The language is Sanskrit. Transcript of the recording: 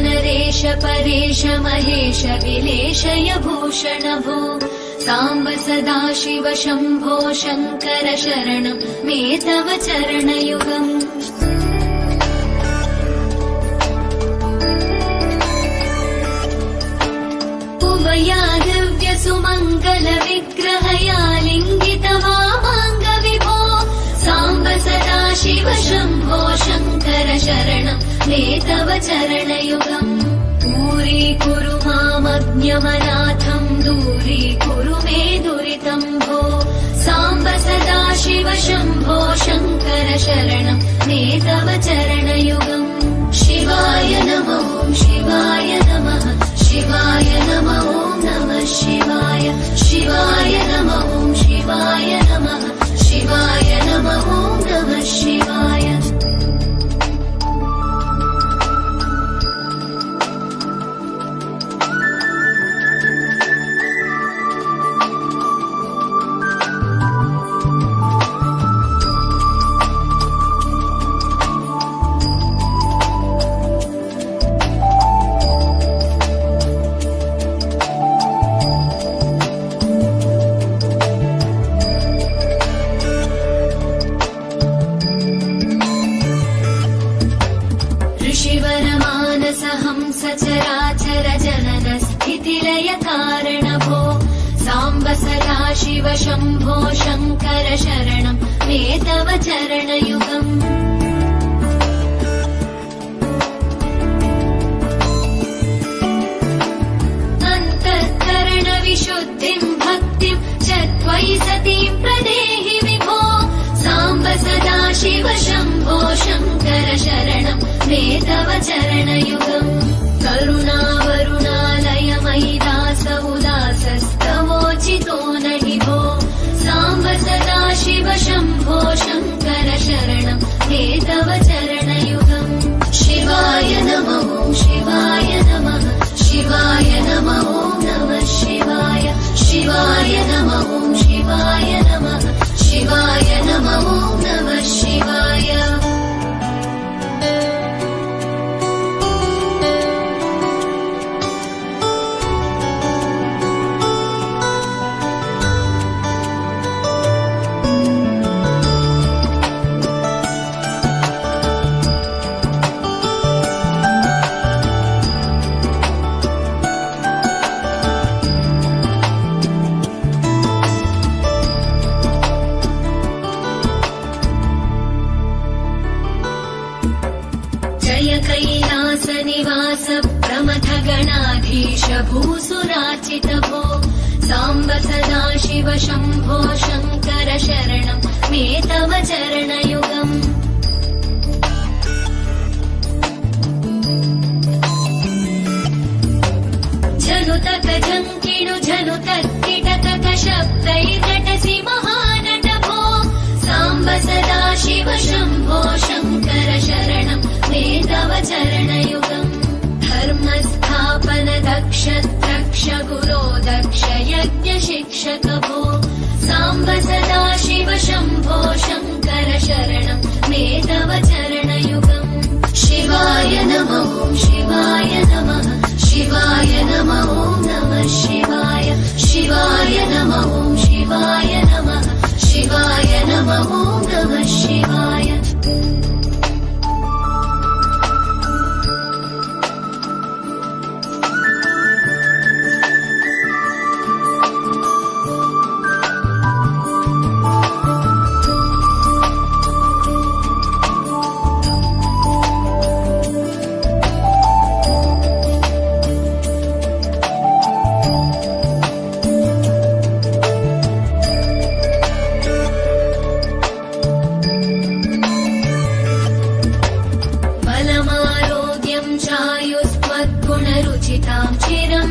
नरेश परेश महेश विलेशय भूषण भो साम्ब सदाशिव शम्भो शङ्कर शरणं मे तव चरणयुगम्। उभयादिव्य सुमङ्गल विग्रहया लिङ्गित वामाङ्ग विभो साम्ब सदाशिव शम्भो शङ्कर शरणं मे तव चरणयुगम्। दूरीकुरु मामज्ञमनाथं दूरीकुरु मे दुरितं भो साम्ब सदाशिव शम्भो शङ्कर शरणं मे तव चरणयुगम्। शिवाय नमः शिवाय नमः शिवाय नमः नमः शिवाय शिवाय नमः शिवाय नमः शिवाय नमः नमः शिवाय। सचराचर जनन स्थितिलय कारण भो साम्ब सदाशिव शम्भो शङ्कर शरणं मे तव चरणयुगम्। अन्तःकरण विशुद्धिं भक्तिं च त्वयि सतीं प्रदेहि विभो साम्ब सदाशिव शम्भो शङ्कर शरणं मे तव चरणयुगम्। करुणावरुणालय मयि दास उदासस्तवोचितो नहि भो साम्ब सदाशिव शम्भो शङ्कर शरणं मे तव चरणयुगम्। शिवाय नमः शिवाय नमः शिवाय नमः नमः शिवाय शिवाय नमः शिवाय नमः शिवाय नमः नमः शिवाय। कैलास निवास प्रमथ गणाधीश भूसुराचित भो साम्ब सदाशिव शम्भो शङ्कर शरणं मे तव चरणयुगम्। झनुतक झङ्किणु झनुतक किटकक शब्दैर्नटसि महानट भो साम्ब सदाशिव शम्भो शङ्कर शरणं मे तव चरणयुगम्। धर्मस्थापन दक्ष द्रक्ष गुरो दक्ष यज्ञ शिक्षक भो साम्ब सदाशिव शम्भो शङ्कर शरणं मे तव चरणयुगम्। शिवाय नमः शिवाय नमः शिवाय नमः नमः शिवाय शिवाय नमः शिवाय नमः शिवाय नमः नमः शिवाय। रुचितां चिरं